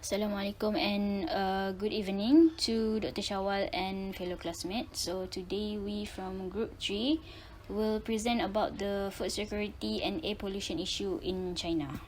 Assalamualaikum and good evening to Dr. Shawal and fellow classmates. So today we from Group 3 will present about the food security and air pollution issue in China.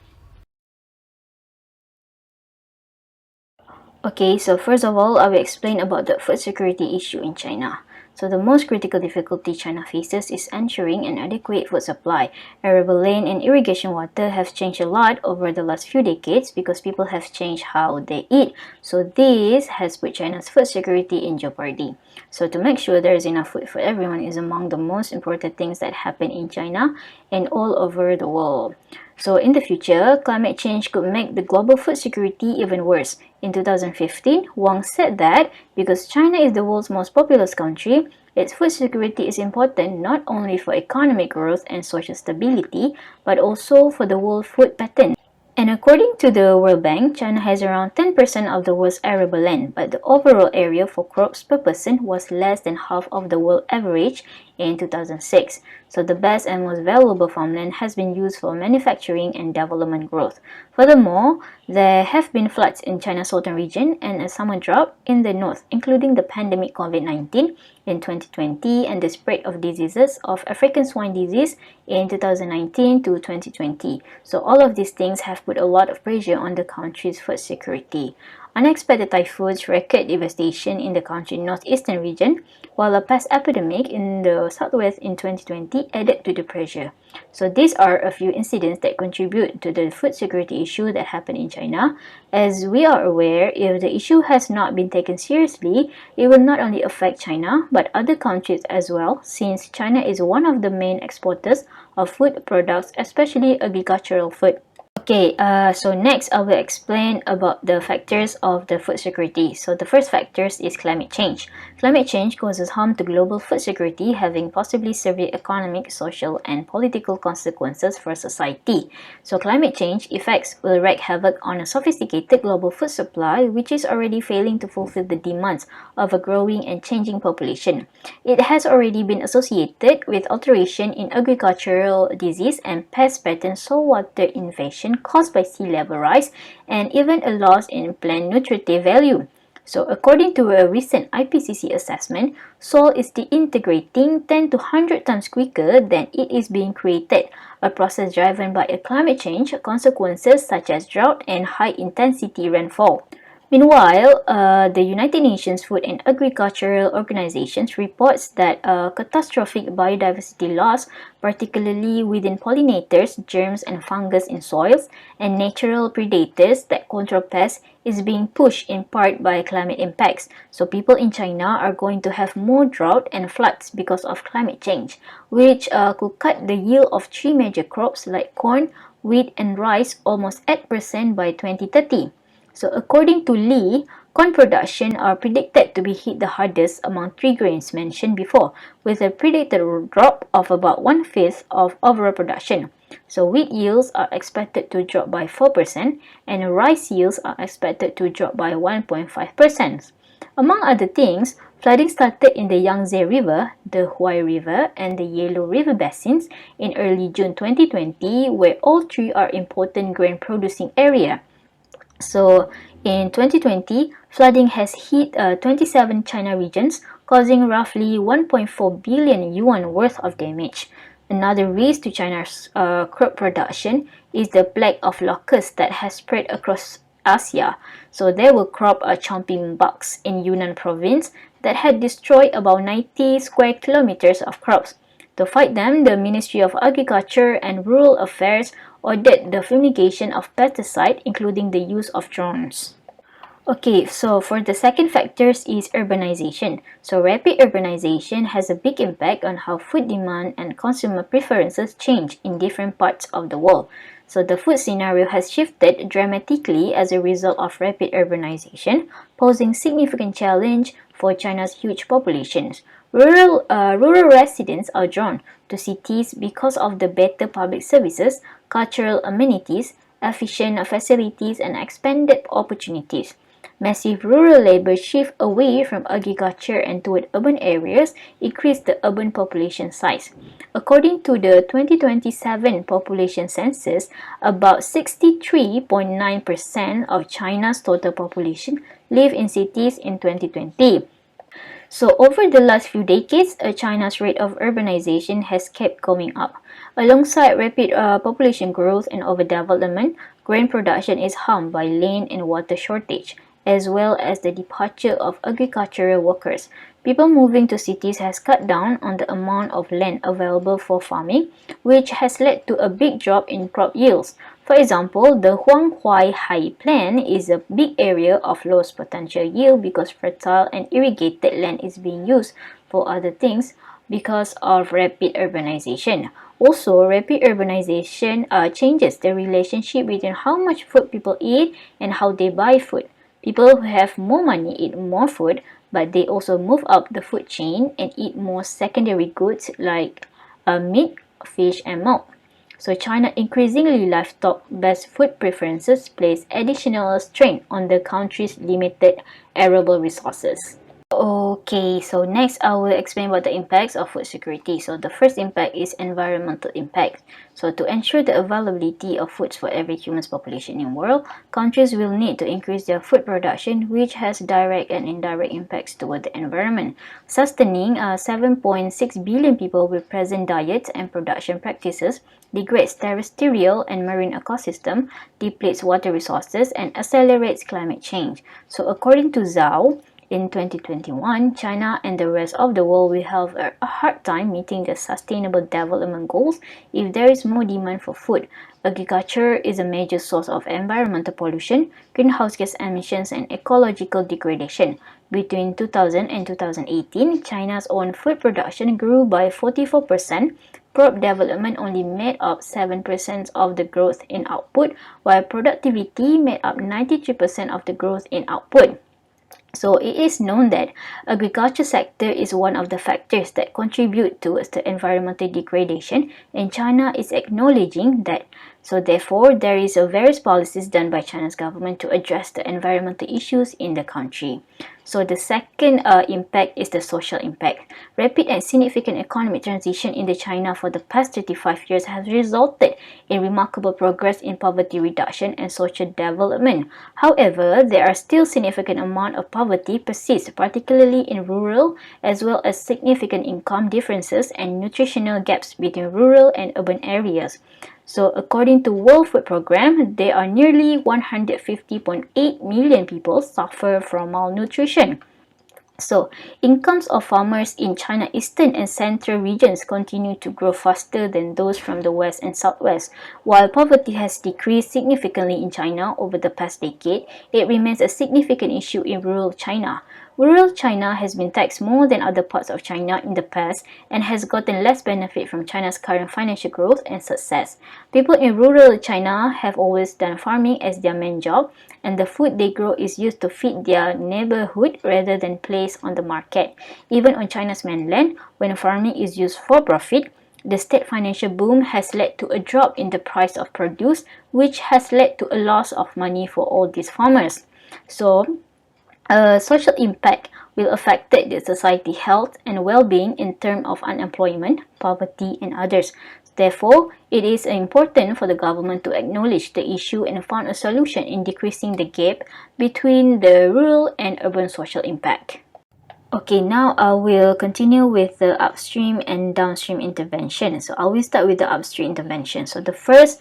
Okay, so first of all, I will explain about the food security issue in China. So the most critical difficulty China faces is ensuring an adequate food supply. Arable land and irrigation water have changed a lot over the last few decades because people have changed how they eat. So this has put China's food security in jeopardy. So to make sure there is enough food for everyone is among the most important things that happen in China and all over the world. So in the future, climate change could make the global food security even worse. In 2015, Wang said that because China is the world's most populous country, its food security is important not only for economic growth and social stability, but also for the world food pattern. And according to the World Bank, China has around 10% of the world's arable land, but the overall area for crops per person was less than half of the world average in 2006. So the best and most valuable farmland has been used for manufacturing and development growth. Furthermore, there have been floods in China's southern region and a summer drought in the north, including the pandemic COVID-19 in 2020 and the spread of diseases of African swine disease in 2019 to 2020. So all of these things have put a lot of pressure on the country's food security. Unexpected typhoons wreaked devastation in the country's northeastern region, while a pest epidemic in the southwest in 2020 added to the pressure. So these are a few incidents that contribute to the food security issue that happened in China. As we are aware, if the issue has not been taken seriously, it will not only affect China, but other countries as well, since China is one of the main exporters of food products, especially agricultural food. Okay, so next I will explain about the factors of the food security. So the first factors is climate change. Climate change causes harm to global food security, having possibly severe economic, social, and political consequences for society. So climate change effects will wreak havoc on a sophisticated global food supply, which is already failing to fulfill the demands of a growing and changing population. It has already been associated with alteration in agricultural disease and pest pattern saltwater invasion caused by sea level rise, and even a loss in plant nutritive value. So according to a recent IPCC assessment, soil is disintegrating 10 to 100 times quicker than it is being created, a process driven by a climate change consequences such as drought and high-intensity rainfall. Meanwhile, the United Nations Food and Agricultural Organization reports that catastrophic biodiversity loss, particularly within pollinators, germs and fungus in soils, and natural predators that control pests, is being pushed in part by climate impacts. So people in China are going to have more drought and floods because of climate change, which could cut the yield of three major crops like corn, wheat and rice almost 8% by 2030. So according to Lee, corn production are predicted to be hit the hardest among three grains mentioned before, with a predicted drop of about 1/5 of overall production. So wheat yields are expected to drop by 4% and rice yields are expected to drop by 1.5%. Among other things, flooding started in the Yangtze River, the Huai River, and the Yellow River basins in early June 2020, where all three are important grain producing areas. So in 2020, flooding has hit 27 China regions, causing roughly 1.4 billion yuan worth of damage. Another risk to China's crop production is the plague of locusts that has spread across Asia. So there were crop chomping bugs in Yunnan province that had destroyed about 90 square kilometers of crops. To fight them, the Ministry of Agriculture and Rural Affairs ordered the fumigation of pesticide, including the use of drones. Okay, so for the second factors is urbanization. So rapid urbanization has a big impact on how food demand and consumer preferences change in different parts of the world. So the food scenario has shifted dramatically as a result of rapid urbanization, posing significant challenge for China's huge populations. Rural residents are drawn to cities because of the better public services, cultural amenities, efficient facilities, and expanded opportunities. Massive rural labor shift away from agriculture and toward urban areas increased the urban population size. According to the 2027 population census, about 63.9% of China's total population live in cities in 2020. So over the last few decades, China's rate of urbanization has kept going up. Alongside rapid population growth and overdevelopment, grain production is harmed by land and water shortage, as well as the departure of agricultural workers. People moving to cities has cut down on the amount of land available for farming, which has led to a big drop in crop yields. For example, the Huanghuai Hai Plain is a big area of lost potential yield because fertile and irrigated land is being used for other things because of rapid urbanization. Also, rapid urbanization changes the relationship between how much food people eat and how they buy food. People who have more money eat more food, but they also move up the food chain and eat more secondary goods like meat, fish, and milk. So China increasingly livestock-based food preferences place additional strain on the country's limited arable resources. Okay, so next I will explain about the impacts of food security. So the first impact is environmental impact. So to ensure the availability of foods for every human population in the world, countries will need to increase their food production, which has direct and indirect impacts toward the environment. Sustaining 7.6 billion people with present diets and production practices degrades terrestrial and marine ecosystem, depletes water resources, and accelerates climate change. So according to Zhao, in 2021, China and the rest of the world will have a hard time meeting the sustainable development goals if there is more demand for food. Agriculture is a major source of environmental pollution, greenhouse gas emissions, and ecological degradation. Between 2000 and 2018, China's own food production grew by 44%. Crop development only made up 7% of the growth in output, while productivity made up 93% of the growth in output. So it is known that agriculture sector is one of the factors that contribute towards the environmental degradation, and China is acknowledging that. So therefore, there is a various policies done by China's government to address the environmental issues in the country. So the second impact is the social impact. Rapid and significant economic transition in the China for the past 35 years has resulted in remarkable progress in poverty reduction and social development. However, there are still significant amount of poverty persists, particularly in rural, as well as significant income differences and nutritional gaps between rural and urban areas. So according to World Food Programme, there are nearly 150.8 million people suffer from malnutrition. So, incomes of farmers in China eastern and central regions continue to grow faster than those from the west and southwest. While poverty has decreased significantly in China over the past decade, it remains a significant issue in rural China. Rural China has been taxed more than other parts of China in the past and has gotten less benefit from China's current financial growth and success. People in rural China have always done farming as their main job, and the food they grow is used to feed their neighborhood rather than placed on the market. Even on China's mainland, when farming is used for profit, the state financial boom has led to a drop in the price of produce, which has led to a loss of money for all these farmers. So, social impact will affect the society health and well-being in terms of unemployment, poverty, and others. Therefore, it is important for the government to acknowledge the issue and find a solution in decreasing the gap between the rural and urban social impact. Okay, now I will continue with the upstream and downstream intervention. So I will start with the upstream intervention. So the first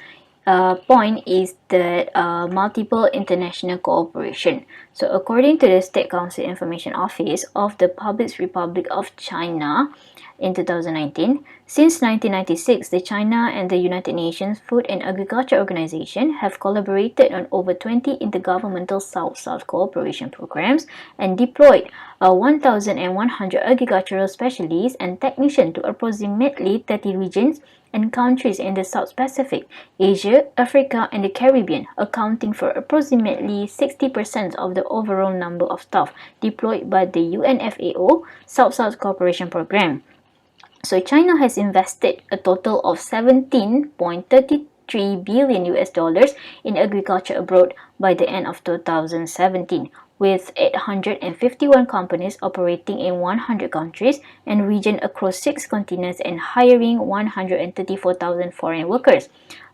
point is that multiple international cooperation. So according to the State Council Information Office of the People's Republic of China in 2019, since 1996, the China and the United Nations Food and Agriculture Organization have collaborated on over 20 intergovernmental South-South cooperation programs and deployed 1,100 agricultural specialists and technicians to approximately 30 regions and countries in the South Pacific, Asia, Africa, and the Caribbean, accounting for approximately 60% of the overall number of staff deployed by the UNFAO South-South Cooperation Program. So China has invested a total of 17.33 billion US dollars in agriculture abroad by the end of 2017. with 851 companies operating in 100 countries and regions across 6 continents and hiring 134,000 foreign workers.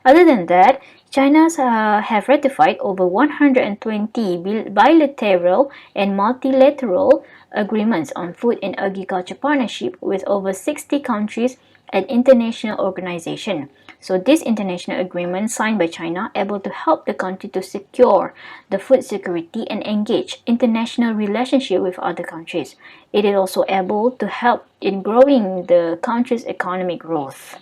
Other than that, China's have ratified over 120 bilateral and multilateral agreements on food and agriculture partnership with over 60 countries and international organizations. So this international agreement signed by China able to help the country to secure the food security and engage international relationship with other countries. It is also able to help in growing the country's economic growth.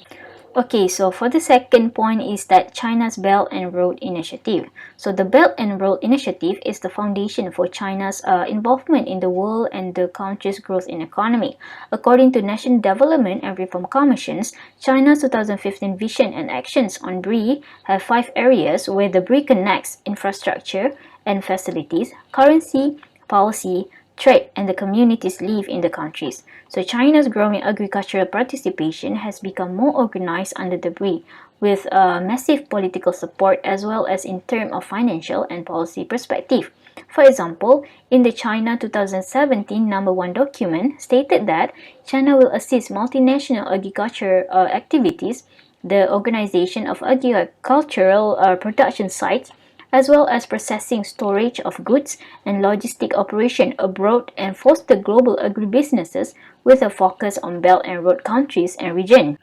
Okay, so for the second point is that China's Belt and Road Initiative. So the Belt and Road Initiative is the foundation for China's involvement in the world and the country's growth in economy. According to National Development and Reform Commissions, China's 2015 Vision and Actions on BRI have 5 areas where the BRI connects infrastructure and facilities, currency, policy, trade, and the communities live in the countries. So China's growing agricultural participation has become more organized under the BRI, with massive political support as well as in terms of financial and policy perspective. For example, in the China 2017 number 1 document stated that China will assist multinational agriculture activities, the organization of agricultural production sites, as well as processing storage of goods and logistic operation abroad and foster global agribusinesses with a focus on Belt and Road countries and region.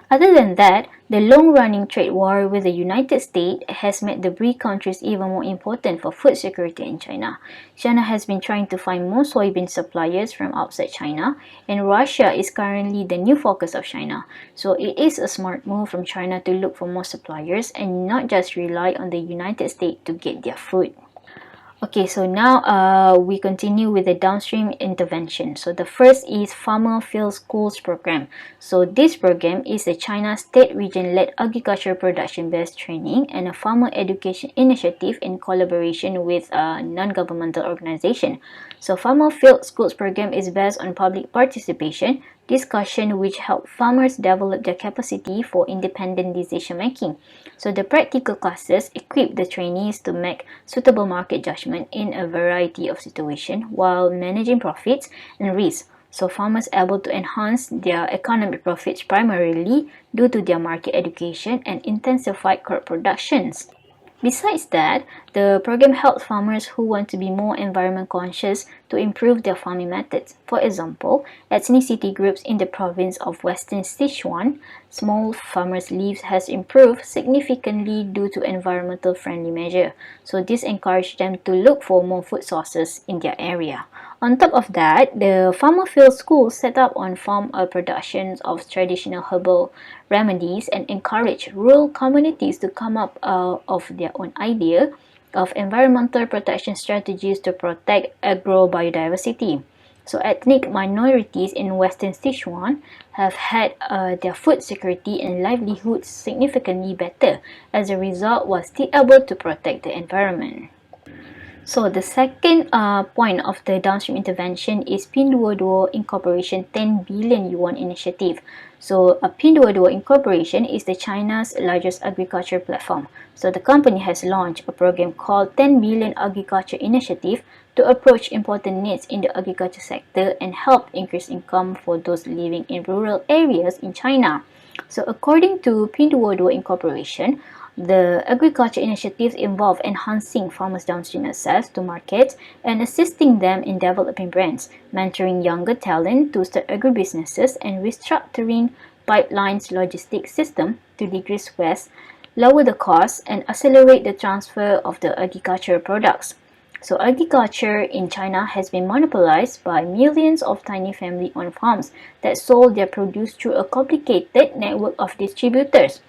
Other than that, the long-running trade war with the United States has made the BRI countries even more important for food security in China. China has been trying to find more soybean suppliers from outside China, and Russia is currently the new focus of China. So it is a smart move from China to look for more suppliers and not just rely on the United States to get their food. Okay, so now we continue with the downstream intervention. So the first is Farmer Field Schools Program. So this program is a China state region-led agriculture production-based training and a farmer education initiative in collaboration with a non-governmental organization. So Farmer Field Schools Program is based on public participation, discussion which help farmers develop their capacity for independent decision making. So the practical classes equip the trainees to make suitable market judgment in a variety of situations while managing profits and risks. So farmers able to enhance their economic profits primarily due to their market education and intensified crop productions. Besides that, the program helps farmers who want to be more environment conscious to improve their farming methods. For example, ethnicity groups in the province of Western Sichuan, small farmers' lives has improved significantly due to environmental friendly measure. So this encouraged them to look for more food sources in their area. On top of that, the farmer field schools set up on farm productions of traditional herbal remedies and encourage rural communities to come up of their own idea of environmental protection strategies to protect agro biodiversity. So ethnic minorities in Western Sichuan have had their food security and livelihoods significantly better. As a result, was still able to protect the environment. So the second point of the downstream intervention is Pinduoduo Incorporation 10 billion yuan initiative. So Pinduoduo Incorporation is the China's largest agriculture platform. So the company has launched a program called 10 billion agriculture initiative to approach important needs in the agriculture sector and help increase income for those living in rural areas in China. So according to Pinduoduo Incorporation, the agriculture initiatives involve enhancing farmers' downstream access to markets and assisting them in developing brands, mentoring younger talent to start agribusinesses, and restructuring pipelines logistics system to decrease waste, lower the costs, and accelerate the transfer of the agricultural products. So agriculture in China has been monopolized by millions of tiny family-owned farms that sold their produce through a complicated network of distributors.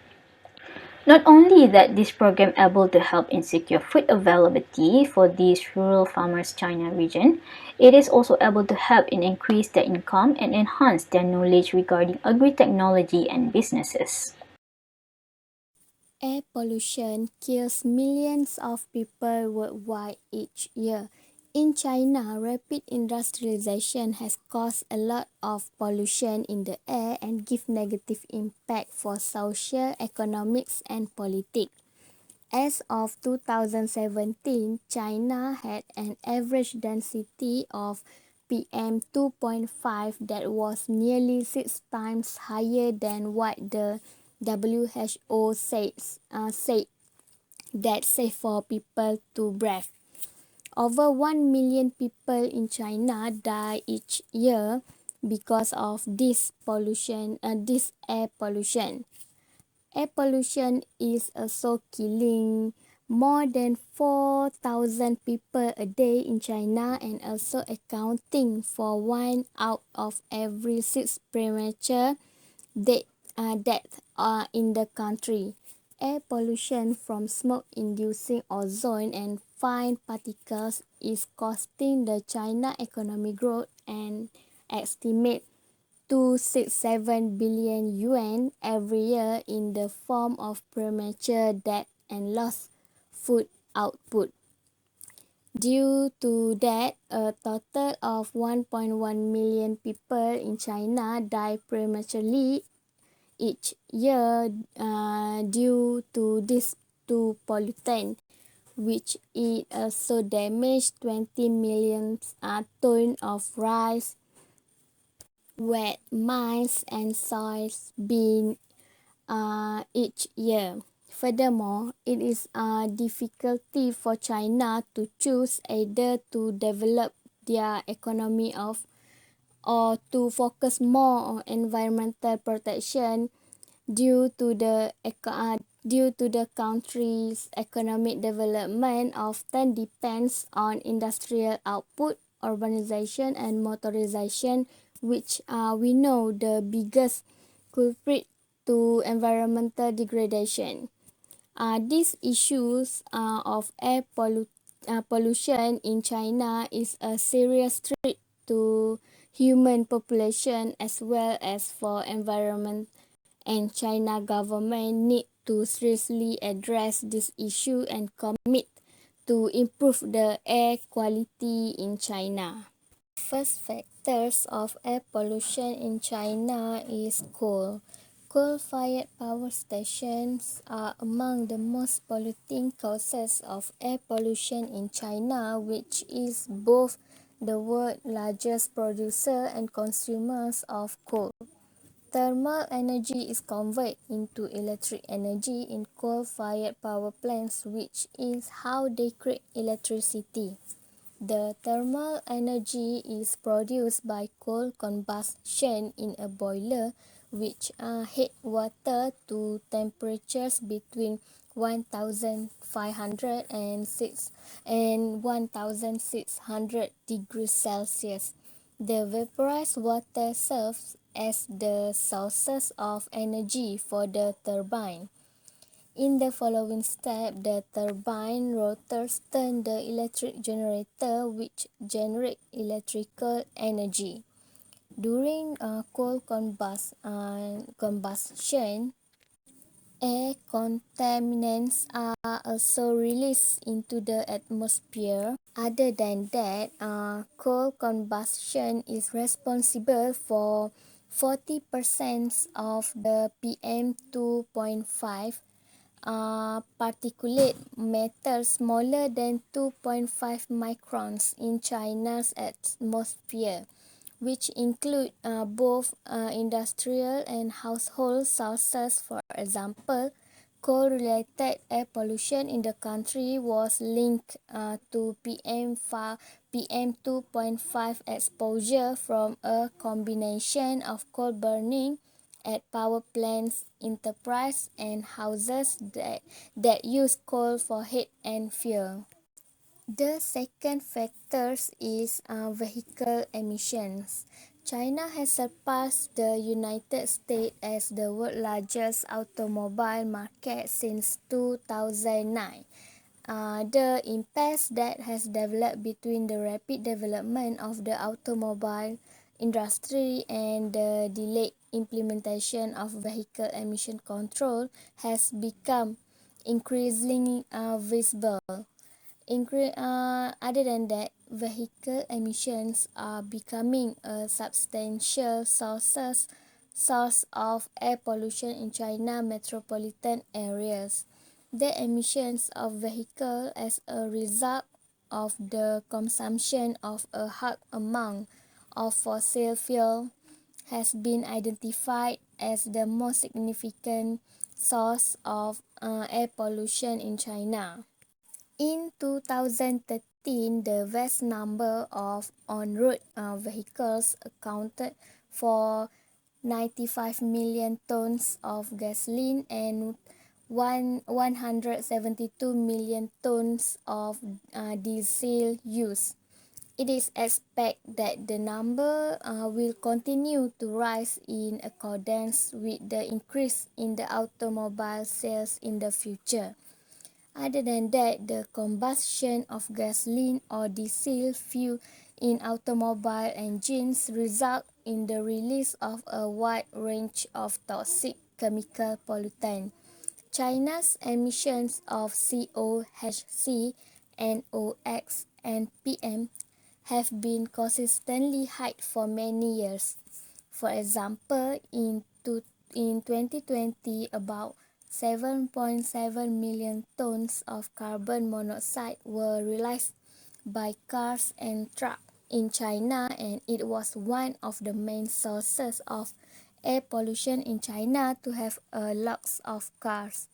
Not only that this program able to help in secure food availability for these rural farmers China region, it is also able to help in increase their income and enhance their knowledge regarding agri-technology and businesses. Air pollution kills millions of people worldwide each year. In China, rapid industrialization has caused a lot of pollution in the air and give negative impact for social, economics and politics. As of 2017, China had an average density of PM 2.5 that was nearly 6 times higher than what the WHO said that's safe for people to breathe. Over 1 million people in China die each year because of this air pollution. Air pollution is also killing more than 4,000 people a day in China and also accounting for 1 out of every 6 premature deaths in the country. Air pollution from smoke inducing ozone and fine particles is costing the China economic growth and estimate 267 billion yuan every year in the form of premature death and lost food output. Due to that, a total of 1.1 million people in China die prematurely each year due to these two pollutants, which it also damaged 20 million tons of rice, wet mice, and soybean each year. Furthermore, it is a difficulty for China to choose either to develop their economy or to focus more on environmental protection due to the country's economic development often depends on industrial output, urbanization, and motorization, which we know the biggest culprit to environmental degradation. These issues of pollution in China is a serious threat to human population as well as for environment, and China government need to seriously address this issue and commit to improve the air quality in China. First factors of air pollution in China is coal. Coal-fired power stations are among the most polluting causes of air pollution in China, which is both the world's largest producer and consumers of coal. Thermal energy is converted into electric energy in coal-fired power plants, which is how they create electricity. The thermal energy is produced by coal combustion in a boiler, which heat water to temperatures between 1,500 and 1,600 degrees Celsius. The vaporized water serves as the sources of energy for the turbine. In the following step, the turbine rotors turn the electric generator, which generate electrical energy. During coal combustion, air contaminants are also released into the atmosphere. Other than that, coal combustion is responsible for 40% of the PM 2.5 particulate matter smaller than 2.5 microns in China's atmosphere, which include both industrial and household sources. For example, coal-related air pollution in the country was linked to PM 2.5 exposure from a combination of coal burning at power plants, enterprise, and houses that use coal for heat and fuel. The second factor is vehicle emissions. China has surpassed the United States as the world's largest automobile market since 2009. The impasse that has developed between the rapid development of the automobile industry and the delayed implementation of vehicle emission control has become increasingly visible. Other than that, vehicle emissions are becoming a substantial source of air pollution in China metropolitan areas. The emissions of vehicles as a result of the consumption of a high amount of fossil fuel has been identified as the most significant source of air pollution in China. In 2013, the vast number of on-road vehicles accounted for 95 million tons of gasoline and 172 million tons of diesel use. It is expected that the number will continue to rise in accordance with the increase in the automobile sales in the future. Other than that, the combustion of gasoline or diesel fuel in automobile engines result in the release of a wide range of toxic chemical pollutants. China's emissions of COHC, NOx, and PM have been consistently high for many years. For example, in 2020, about 7.7 million tons of carbon monoxide were released by cars and trucks in China, and it was one of the main sources of air pollution in China to have a lot of cars.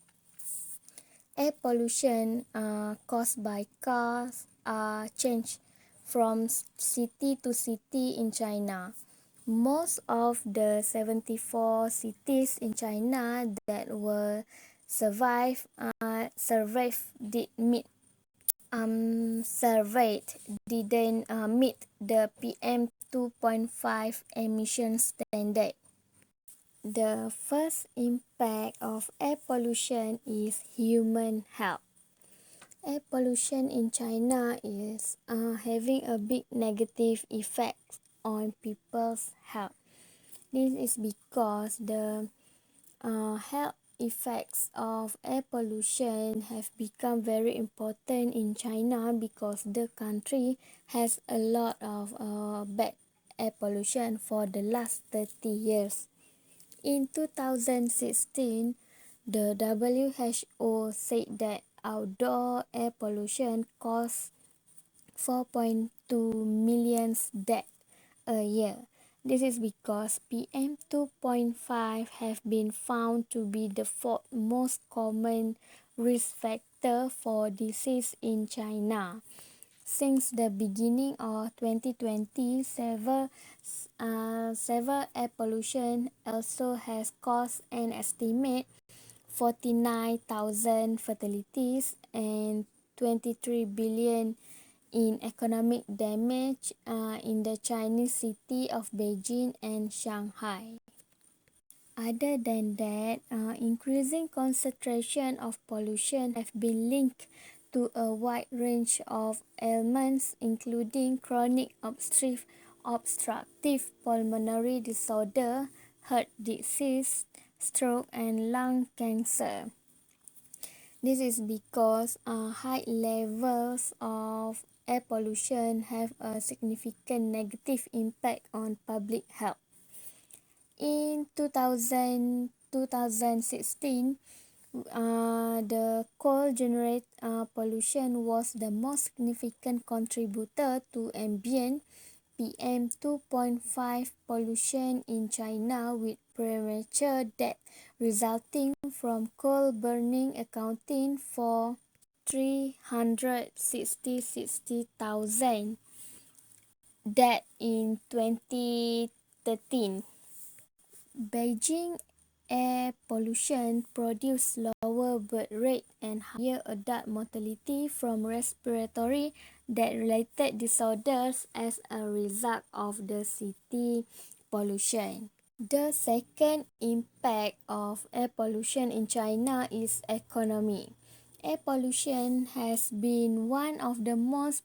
Air pollution caused by cars changed from city to city in China. Most of the 74 cities in China that were surveyed didn't meet the PM 2.5 emission standard. The first impact of air pollution is human health. Air pollution in China is having a big negative effect on people's health. This is because the health effects of air pollution have become very important in China because the country has a lot of bad air pollution for the last 30 years. In 2016, the WHO said that outdoor air pollution caused 4.2 million deaths a year. This is because PM 2.5 have been found to be the fourth most common risk factor for disease in China. Since the beginning of 2020, severe air pollution also has caused an estimate 49,000 fatalities and 23 billion in economic damage in the Chinese city of Beijing and Shanghai. Other than that, increasing concentration of pollution have been linked to a wide range of ailments including chronic obstructive pulmonary disorder, heart disease, stroke, and lung cancer. This is because high levels of air pollution have a significant negative impact on public health. In 2016, the coal-generated pollution was the most significant contributor to ambient PM 2.5 pollution in China, with premature death resulting from coal burning accounting for 360,000 deaths in 2013. Beijing air pollution produced lower birth rate and higher adult mortality from respiratory related disorders as a result of the city pollution. The second impact of air pollution in China is economy. Air pollution has been one of the most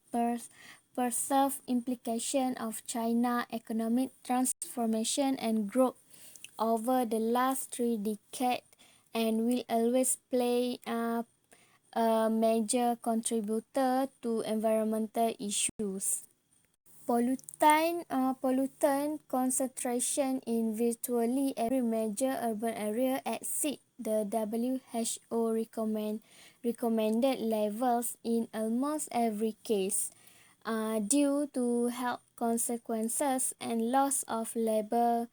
perceived implications of China's economic transformation and growth over the last 3 decades, and will always play a major contributor to environmental issues. Pollutant concentration in virtually every major urban area exceeds the WHO recommended levels in almost every case. Due to health consequences and loss of labor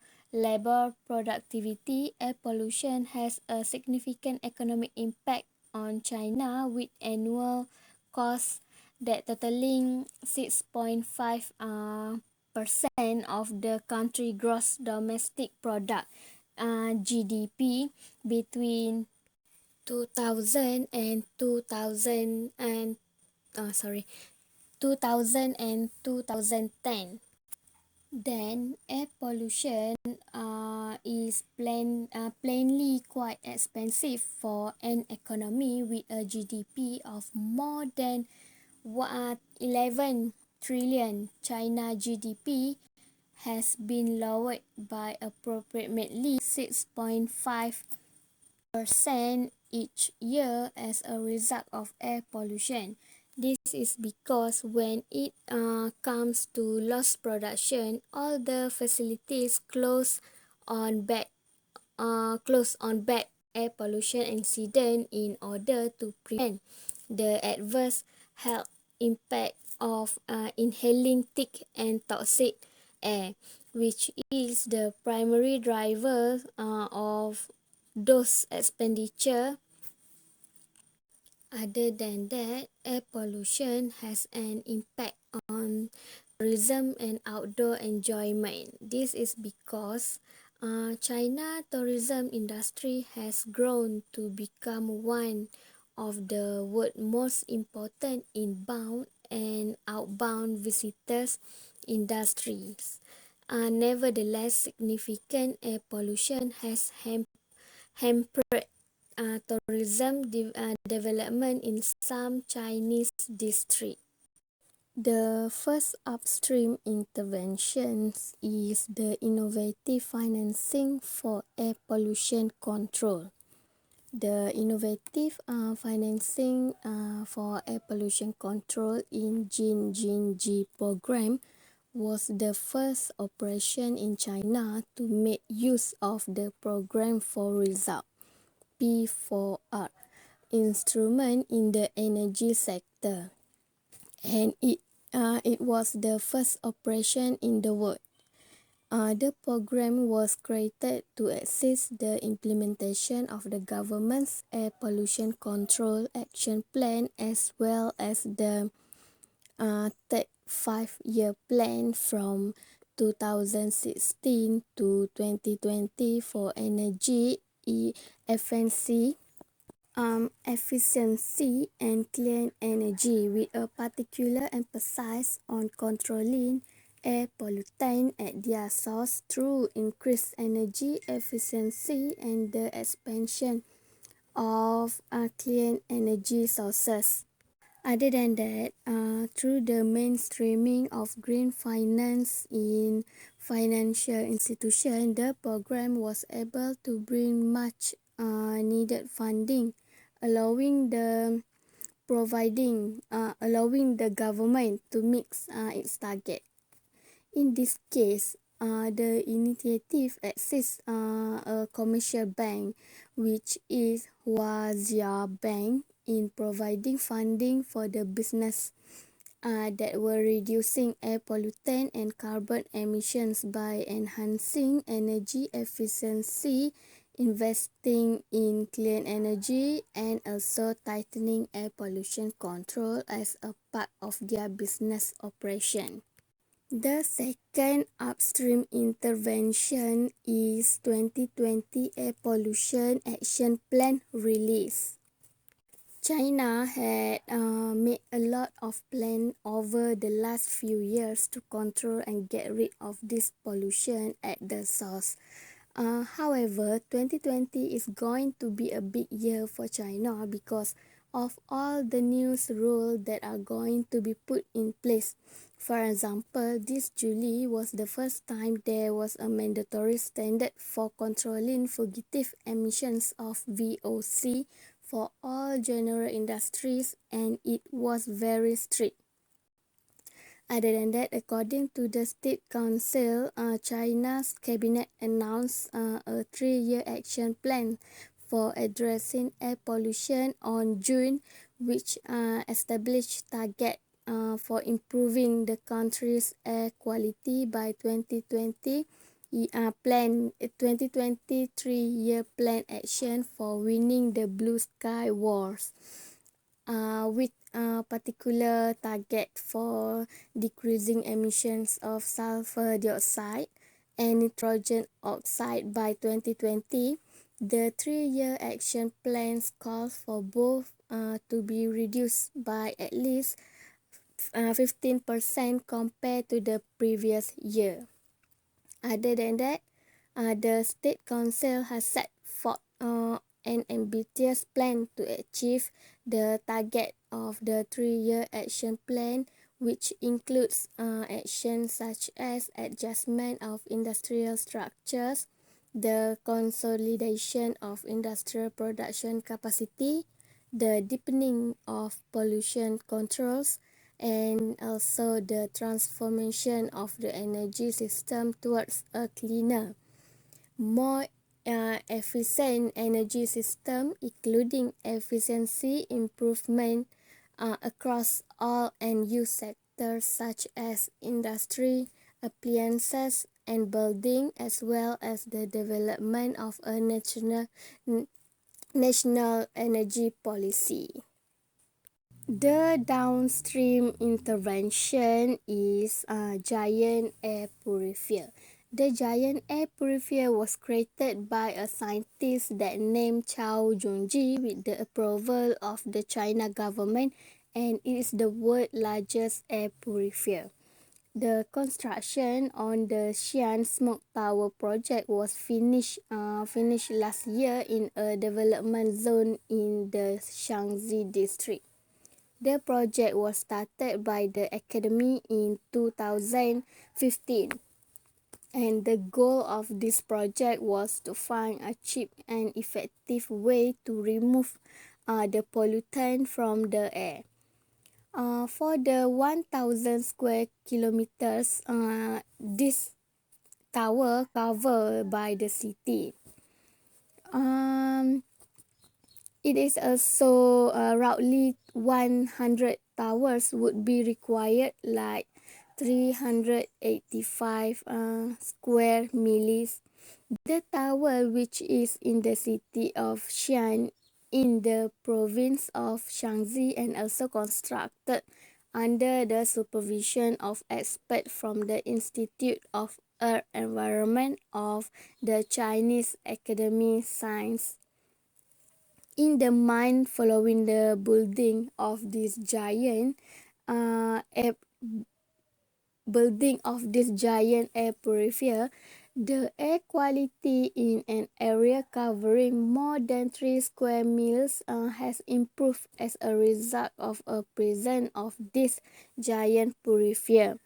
productivity, air pollution has a significant economic impact on China, with annual costs that totaling 6.5 percent of the country gross domestic product GDP between 2000 and 2000 and 2000 and 2010. Then air pollution is plainly quite expensive for an economy with a GDP of more than 11 trillion. China GDP has been lowered by approximately 6.5% each year as a result of air pollution. This is because when it comes to loss production, all the facilities close on bad air pollution incident in order to prevent the adverse health impact of inhaling thick and toxic air, which is the primary driver of those expenditure. Other than that, air pollution has an impact on tourism and outdoor enjoyment. This is because China tourism industry has grown to become one of the world's most important inbound and outbound visitors industries. Nevertheless, significant air pollution has hampered tourism development in some Chinese districts. The first upstream interventions is the innovative financing for air pollution control. The innovative financing for air pollution control in Jinjinji program was the first operation in China to make use of the program for result P4R instrument in the energy sector, and it was the first operation in the world. The program was created to assist the implementation of the government's air pollution control action plan as well as the third 5-year plan from 2016 to 2020 for energy efficiency and clean energy, with a particular emphasis on controlling air pollutant at their source through increased energy efficiency and the expansion of clean energy sources. Other than that, through the mainstreaming of green finance in financial institutions, the program was able to bring much needed funding, allowing the government to meet its target. In this case, the initiative assists a commercial bank, which is Huazia Bank, in providing funding for the business that were reducing air pollutant and carbon emissions by enhancing energy efficiency, investing in clean energy, and also tightening air pollution control as a part of their business operation. The second upstream intervention is 2020 Air Pollution Action Plan release. China had made a lot of plans over the last few years to control and get rid of this pollution at the source. However, 2020 is going to be a big year for China because of all the new rules that are going to be put in place. For example, this July was the first time there was a mandatory standard for controlling fugitive emissions of VOC for all general industries, and it was very strict. Other than that, according to the State Council, China's cabinet announced a 3-year action plan for Addressing Air Pollution on June, which established target for improving the country's air quality by 2020. Plan 2023-year plan action for winning the blue sky wars, with a particular target for decreasing emissions of sulfur dioxide and nitrogen oxide by 2020. The 3-year action plans calls for both to be reduced by at least 15% compared to the previous year. Other than that, the State Council has set forth an ambitious plan to achieve the target of the 3-year action plan, which includes actions such as adjustment of industrial structures, the consolidation of industrial production capacity, the deepening of pollution controls, and also the transformation of the energy system towards a cleaner, more efficient energy system, including efficiency improvement across all end-use sectors such as industry, appliances, and building, as well as the development of a national energy policy. The downstream intervention is a giant air purifier. The giant air purifier was created by a scientist that named Chao Zhongji with the approval of the China government, and it is the world's largest air purifier. The construction on the Xi'an Smoke Tower project was finished last year in a development zone in the Shaanxi district. The project was started by the Academy in 2015, and the goal of this project was to find a cheap and effective way to remove the pollutant from the air. For the 1,000 square kilometers, this tower covered by the city. It is also roughly 100 towers would be required, like 385 square miles. The tower, which is in the city of Xi'an in the province of Shaanxi, and also constructed under the supervision of experts from the Institute of Earth Environment of the Chinese Academy Science. In the month following the building of this giant air purifier, the air quality in an area covering more than 3 square miles has improved as a result of a presence of this giant purifier.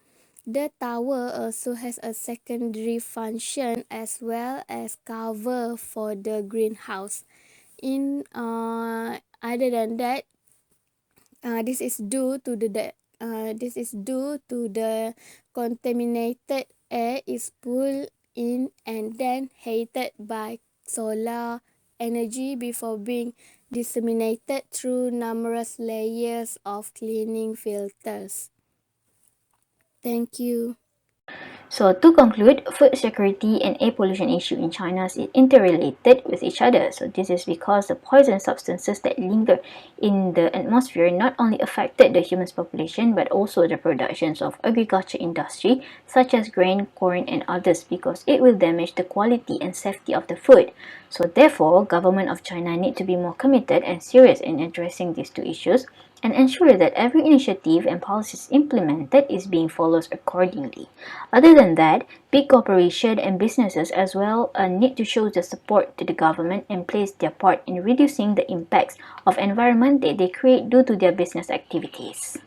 The tower also has a secondary function as well as cover for the greenhouse. Other than that, this is due to the contaminated air is pulled in and then heated by solar energy before being disseminated through numerous layers of cleaning filters. Thank you. So to conclude, food security and air pollution issue in China is interrelated with each other. So this is because the poison substances that linger in the atmosphere not only affected the human population but also the productions of agriculture industry such as grain, corn and others, because it will damage the quality and safety of the food. So therefore, government of China need to be more committed and serious in addressing these two issues and ensure that every initiative and policies implemented is being followed accordingly. Other than that, big corporations and businesses as well need to show the support to the government and place their part in reducing the impacts of environment that they create due to their business activities.